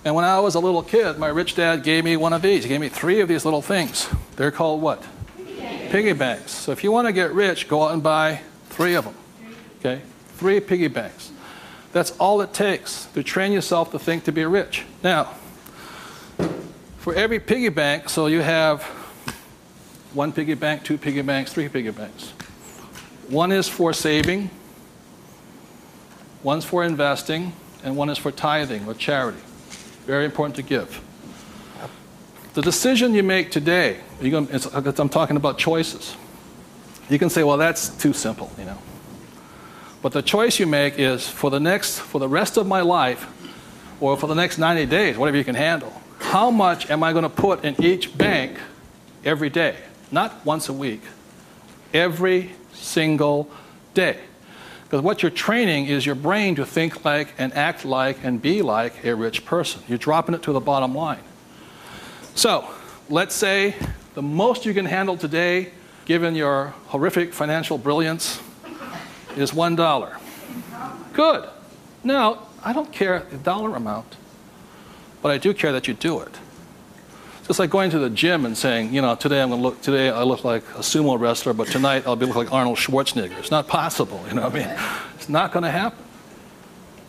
Speaker 2: And when I was a little kid, my rich dad gave me one of these. He gave me 3 of these little things. They're called what? Piggy banks. So if you want to get rich, go out and buy 3 of them. Okay? 3 piggy banks. That's all it takes to train yourself to think to be rich. Now, for every piggy bank, so you have 1 piggy bank, 2 piggy banks, 3 piggy banks. 1 is for saving, 1's for investing, and 1 is for tithing or charity. Very important to give. The decision you make today, I'm talking about choices. You can say, well, that's too simple, you know. But the choice you make is for the rest of my life, or for the next 90 days, whatever you can handle, how much am I going to put in each bank every day? Not once a week, every single day. Because what you're training is your brain to think like and act like and be like a rich person. You're dropping it to the bottom line. So let's say the most you can handle today, given your horrific financial brilliance, is $1. Good. Now, I don't care the dollar amount, but I do care that you do it. It's like going to the gym and saying, you know, today I look like a sumo wrestler, but tonight I'll look like Arnold Schwarzenegger. It's not possible, you know what I mean? It's not going to happen.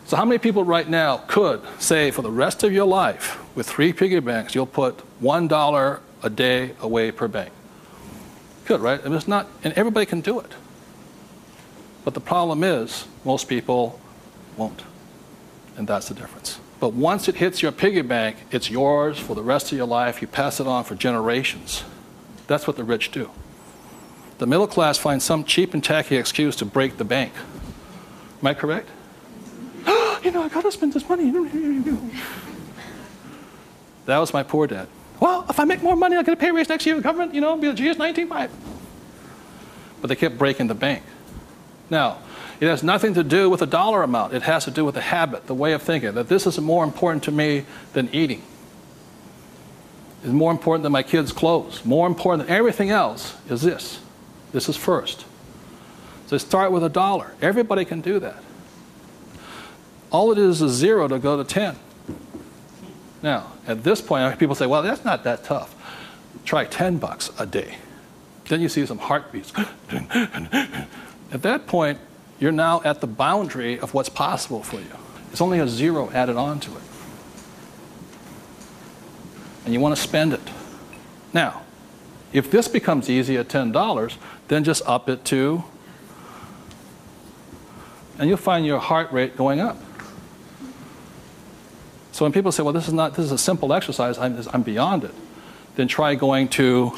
Speaker 2: So how many people right now could say for the rest of your life, with 3 piggy banks, you'll put $1 a day away per bank? Good, right? I mean, it's not, and everybody can do it. But the problem is, most people won't. And that's the difference. But once it hits your piggy bank, it's yours for the rest of your life. You pass it on for generations. That's what the rich do. The middle class finds some cheap and tacky excuse to break the bank. Am I correct? You know, I got to spend this money. That was my poor dad. Well, if I make more money, I'll get a pay raise next year. The government, you know, be the GS-19.5. But they kept breaking the bank. Now, it has nothing to do with the dollar amount. It has to do with the habit, the way of thinking, that this is more important to me than eating. It's more important than my kids' clothes. More important than everything else is this. This is first. So start with $1. Everybody can do that. All it is 0 to go to 10. Now, at this point, people say, well, that's not that tough. Try $10 a day. Then you see some heartbeats. At that point, you're now at the boundary of what's possible for you. It's only a 0 added on to it. And you want to spend it. Now, if this becomes easy at $10, then just up it to, and you'll find your heart rate going up. So when people say, well, this is a simple exercise, I'm beyond it, then try going to,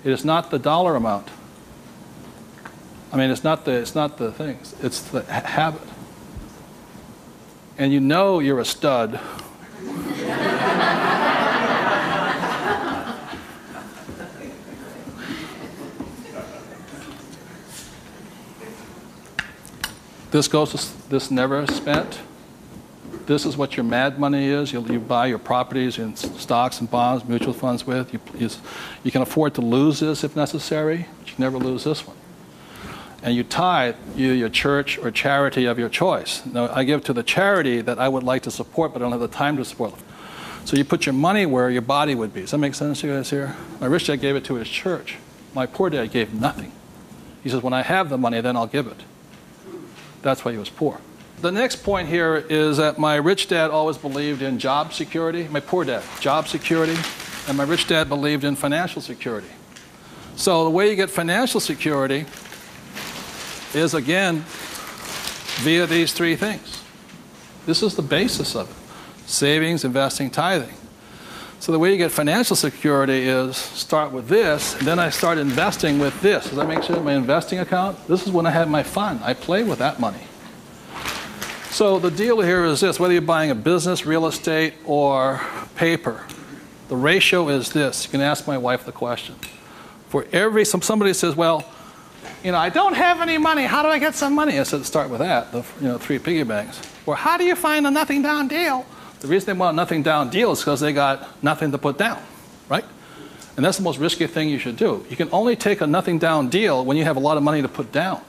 Speaker 2: it is not the dollar amount. I mean, it's not the things, it's the habit. And you know you're a stud. This goes to this never spent. This is what your mad money is. You buy your properties and stocks and bonds, mutual funds with. You can afford to lose this if necessary, but you never lose this one. And you tithe your church or charity of your choice. Now, I give to the charity that I would like to support, but I don't have the time to support. So you put your money where your body would be. Does that make sense to you guys here? My rich dad gave it to his church. My poor dad gave nothing. He says, when I have the money, then I'll give it. That's why he was poor. the next point here is that my rich dad always believed in job security. My poor dad, job security. And my rich dad believed in financial security. So the way you get financial security is, again, via these three things. This is the basis of it. Savings, investing, tithing. So the way you get financial security is start with this, and then I start investing with this. Does that make sense? My investing account, this is when I have my fun. I play with that money. So the deal here is this, whether you're buying a business, real estate, or paper, the ratio is this. You can ask my wife the question. For every, somebody says, well, I don't have any money. How do I get some money? I said, start with that, the 3 piggy banks. Or how do you find a nothing down deal? The reason they want a nothing down deal is because they got nothing to put down, right? And that's the most risky thing you should do. You can only take a nothing down deal when you have a lot of money to put down,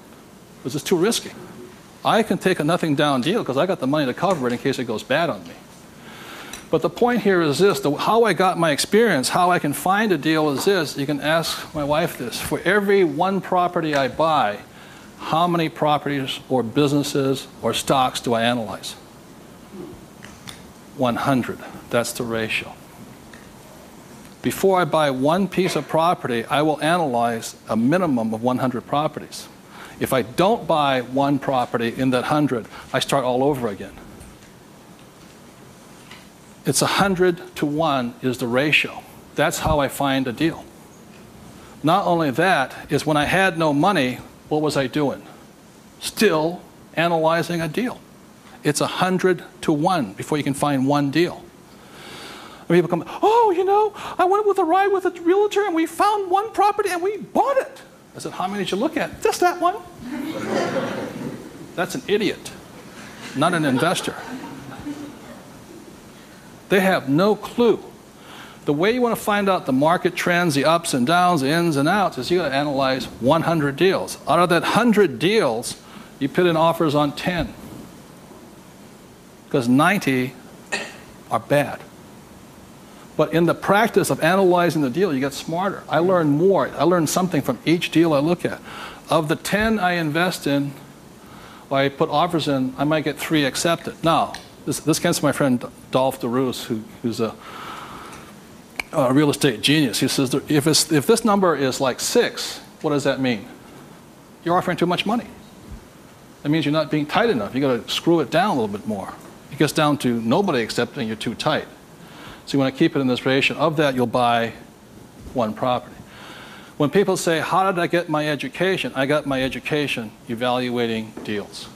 Speaker 2: because it's too risky. I can take a nothing down deal because I got the money to cover it in case it goes bad on me. But the point here is this, how I got my experience, how I can find a deal is this. You can ask my wife this. For every one property I buy, how many properties or businesses or stocks do I analyze? 100. That's the ratio. Before I buy one piece of property, I will analyze a minimum of 100 properties. If I don't buy one property in that 100, I start all over again. It's 100 to 1 is the ratio. That's how I find a deal. Not only that, is when I had no money, what was I doing? Still analyzing a deal. It's 100 to 1 before you can find one deal. And people come, I went with a ride with a realtor and we found one property and we bought it. I said, how many did you look at? Just that one. That's an idiot, not an investor. They have no clue. The way you want to find out the market trends, the ups and downs, the ins and outs, is you got to analyze 100 deals. Out of that 100 deals, you put in offers on 10. Because 90 are bad. But in the practice of analyzing the deal, you get smarter. I learn more. I learn something from each deal I look at. Of the 10 I invest in, or I put offers in, I might get 3 accepted. Now, this comes from my friend Dolph DeRoos, who's a real estate genius. He says, if this number is like 6, what does that mean? You're offering too much money. That means you're not being tight enough. You've got to screw it down a little bit more. It gets down to nobody accepting you're too tight. So you want to keep it in this ratio. Of that, you'll buy one property. When people say, how did I get my education? I got my education evaluating deals.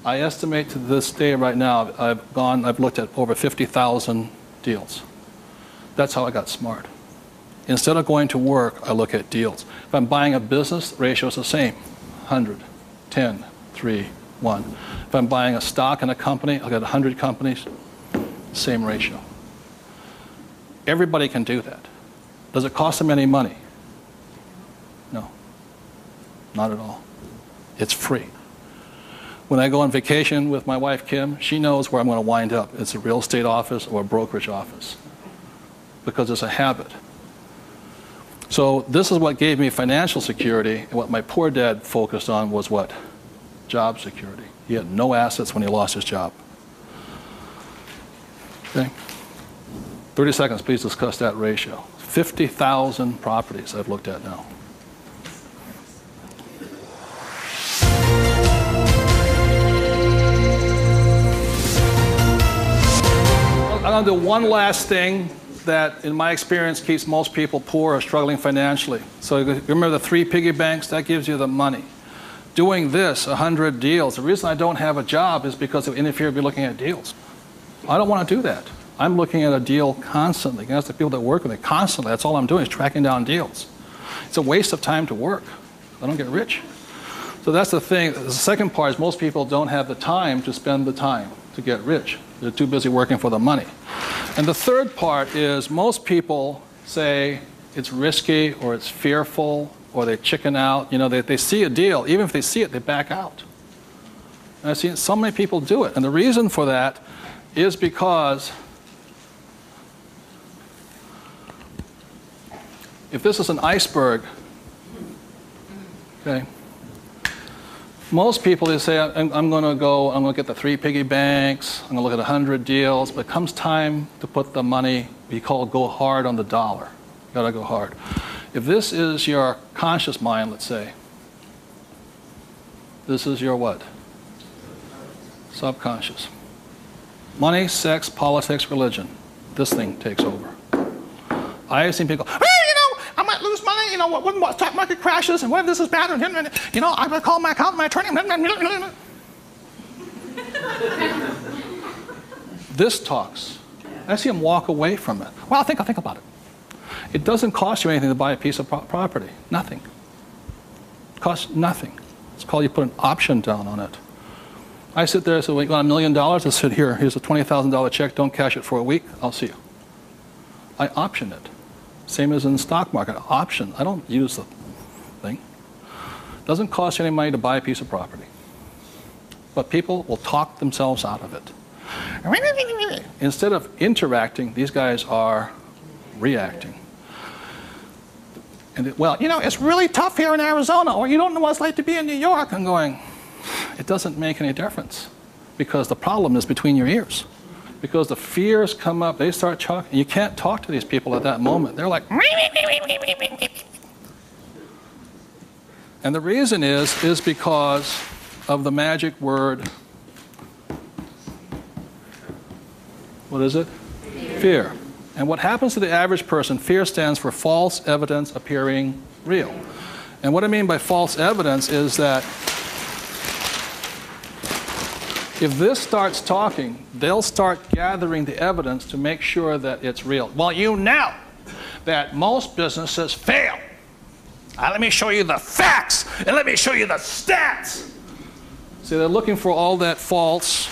Speaker 2: I estimate to this day right now, I've looked at over 50,000 deals. That's how I got smart. Instead of going to work, I look at deals. If I'm buying a business, the ratio is the same. 100, 10, 3, 1. If I'm buying a stock in a company, I'll get 100 companies, same ratio. Everybody can do that. Does it cost them any money? No, not at all. It's free. When I go on vacation with my wife, Kim, she knows where I'm going to wind up. It's a real estate office or a brokerage office because it's a habit. So this is what gave me financial security, and what my poor dad focused on was what? Job security. He had no assets when he lost his job. Okay? 30 seconds, please discuss that ratio. 50,000 properties I've looked at now. I'm going to do one last thing that, in my experience, keeps most people poor or struggling financially. So you remember the 3 piggy banks? That gives you the money. Doing this, 100 deals. The reason I don't have a job is because it would interfere with me looking at deals. I don't want to do that. I'm looking at a deal constantly. That's the people that work with me constantly. That's all I'm doing is tracking down deals. It's a waste of time to work. I don't get rich. So that's the thing. The second part is most people don't have the time to spend the time to get rich. They're too busy working for the money. And the third part is most people say it's risky or it's fearful or they chicken out. They see a deal. Even if they see it, they back out. And I've seen so many people do it. And the reason for that is because if this is an iceberg, okay, Most people, they say, I'm going to get the 3 piggy banks, I'm going to look at 100 deals, but it comes time to put the money, we call go hard on the dollar. You got to go hard. If this is your conscious mind, let's say, this is your what? Subconscious. Money, sex, politics, religion. This thing takes over. I have seen people go, I might lose money, when the stock market crashes, and what if this is bad, and I'm going to call my accountant, my attorney. This talks. I see them walk away from it. Well, think about it. It doesn't cost you anything to buy a piece of property. Nothing. It costs nothing. It's called you put an option down on it. I sit there and say, well, you want $1 million? I said, here's a $20,000 check. Don't cash it for a week. I'll see you. I option it. Same as in the stock market. Option. I don't use the thing. It doesn't cost you any money to buy a piece of property. But people will talk themselves out of it. Instead of interacting, these guys are reacting. And it's really tough here in Arizona, or you don't know what it's like to be in New York. I'm going, it doesn't make any difference, because the problem is between your ears. Because the fears come up, they start talking. You can't talk to these people at that moment. They're like, and the reason is because of the magic word. What is it? Fear. And what happens to the average person, fear stands for false evidence appearing real. And what I mean by false evidence is that if this starts talking, they'll start gathering the evidence to make sure that it's real. Well, you know that most businesses fail. Let me show you the facts, and let me show you the stats. See, they're looking for all that false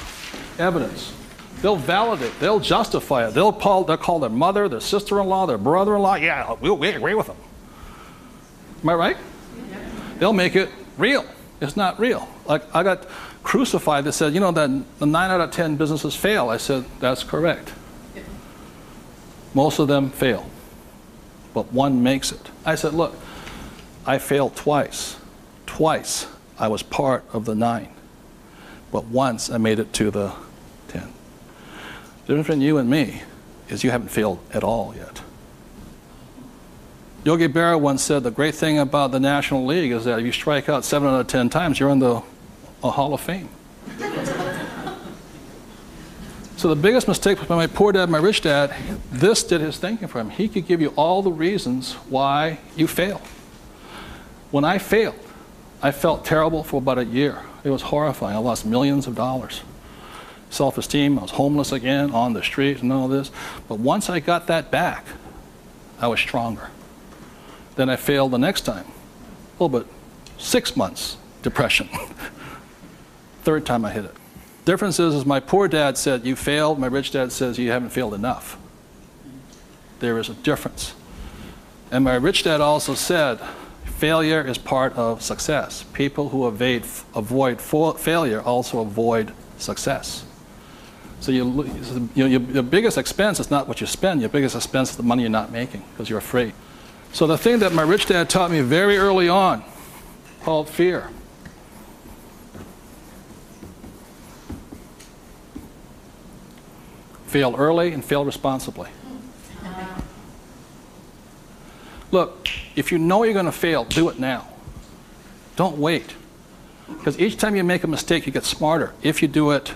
Speaker 2: evidence. They'll validate, they'll justify it. They'll call their mother, their sister-in-law, their brother-in-law. Yeah, we agree with them. Am I right? Yeah. They'll make it real. It's not real. Like, I got crucified that said, that the 9 out of 10 businesses fail. I said, that's correct. Most of them fail, but one makes it. I said, look, I failed twice. Twice I was part of the 9, but once I made it to the 10. The difference between you and me is you haven't failed at all yet. Yogi Berra once said the great thing about the National League is that if you strike out 7 out of 10 times, you're in the Hall of Fame. So the biggest mistake was by my poor dad, my rich dad, this did his thinking for him. He could give you all the reasons why you fail. When I failed, I felt terrible for about a year. It was horrifying. I lost millions of dollars. Self-esteem, I was homeless again, on the street and all this. But once I got that back, I was stronger. Then I failed the next time. Oh, but 6 months depression. Third time I hit it. Difference is my poor dad said, you failed. My rich dad says, you haven't failed enough. There is a difference. And my rich dad also said, failure is part of success. People who avoid failure also avoid success. So your biggest expense is not what you spend. Your biggest expense is the money you're not making because you're afraid. So the thing that my rich dad taught me very early on, called fear. Fail early and fail responsibly. Look, if you know you're going to fail, do it now. Don't wait. Because each time you make a mistake, you get smarter if you do it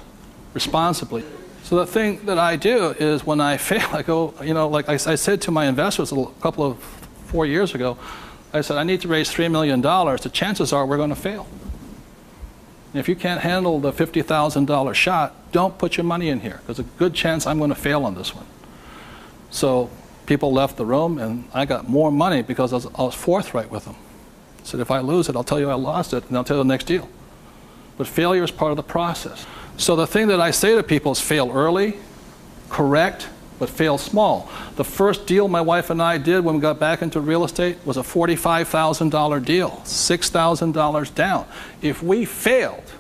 Speaker 2: responsibly. So the thing that I do is when I fail, I go, like I said to my investors a couple of 4 years ago, I said, I need to raise $3 million. The chances are we're going to fail. And if you can't handle the $50,000 shot, don't put your money in here. There's a good chance I'm going to fail on this one. So people left the room, and I got more money because I was forthright with them. I said, if I lose it, I'll tell you I lost it, and I'll tell you the next deal. But failure is part of the process. So the thing that I say to people is fail early, correct, but fail small. The first deal my wife and I did when we got back into real estate was a $45,000 deal, $6,000 down. If we failed,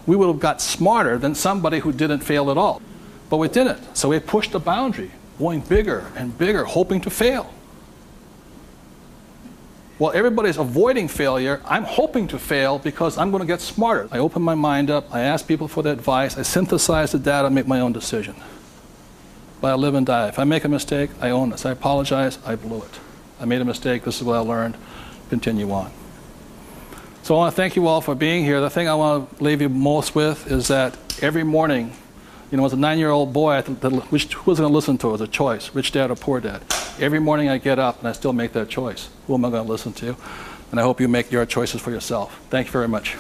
Speaker 2: we would have got smarter than somebody who didn't fail at all. But we didn't. So we pushed the boundary, going bigger and bigger, hoping to fail. While everybody's avoiding failure, I'm hoping to fail because I'm going to get smarter. I open my mind up, I ask people for their advice, I synthesize the data, make my own decision. But I live and die. If I make a mistake, I own this. I apologize, I blew it. I made a mistake, this is what I learned, continue on. So I want to thank you all for being here. The thing I want to leave you most with is that every morning, you know, as a 9-year-old boy, who was going to listen to? It was a choice, rich dad or poor dad. Every morning I get up and I still make that choice. Who am I going to listen to? And I hope you make your choices for yourself. Thank you very much.